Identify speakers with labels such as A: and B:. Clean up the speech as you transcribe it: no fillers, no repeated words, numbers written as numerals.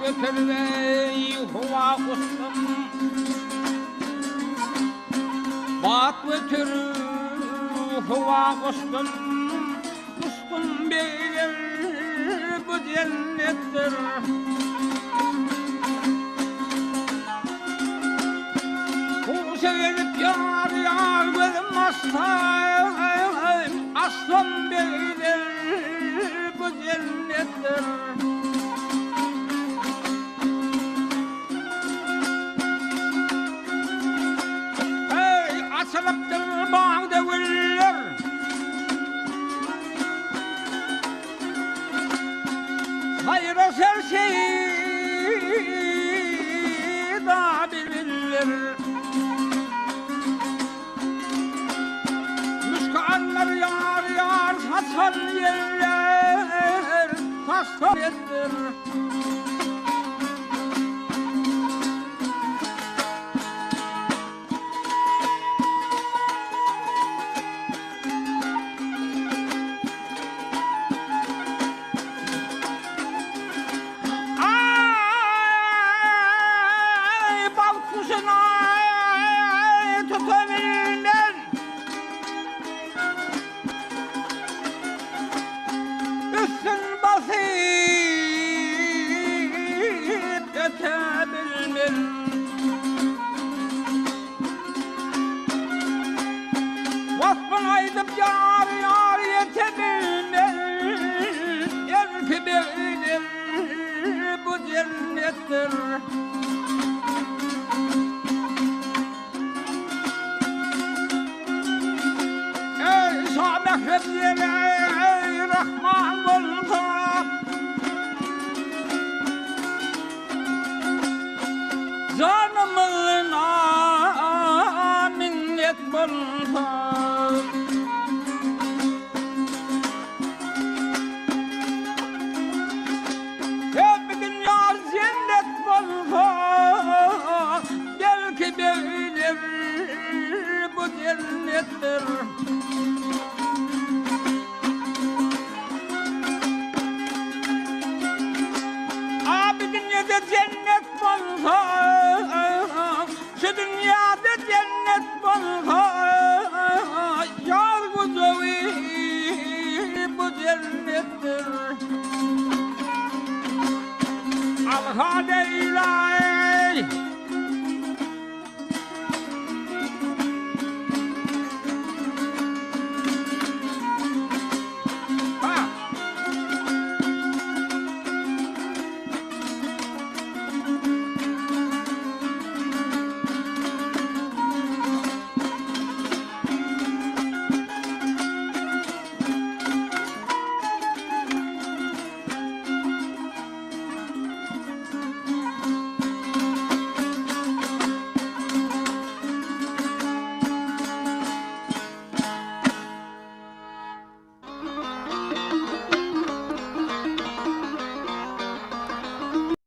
A: götürmeyi huva kustum. Bat götürü huva kustum. Kustum beyler bu cennettir. Bu sevilip yar yar gözüm aslan. Aslan beyler bu cennettir. Asılıptır bağda güller. Hayra ser şeyi da bilir. Müskanlar yar yar saçan yerler tasar ettir. Vasfın aydıp yar yar yetebilir. Erki bilir bu cennettir. Ey Samehrem yele ey Rahman olsa. Canımına minnet bolsa. Sevgin yar cennet bolsa. Belki bilir bu cennettir. Abi dünyada cennet bolsa. Şu dünyada cennet bolsa. Yar güzeli bu cennettir. Al hadi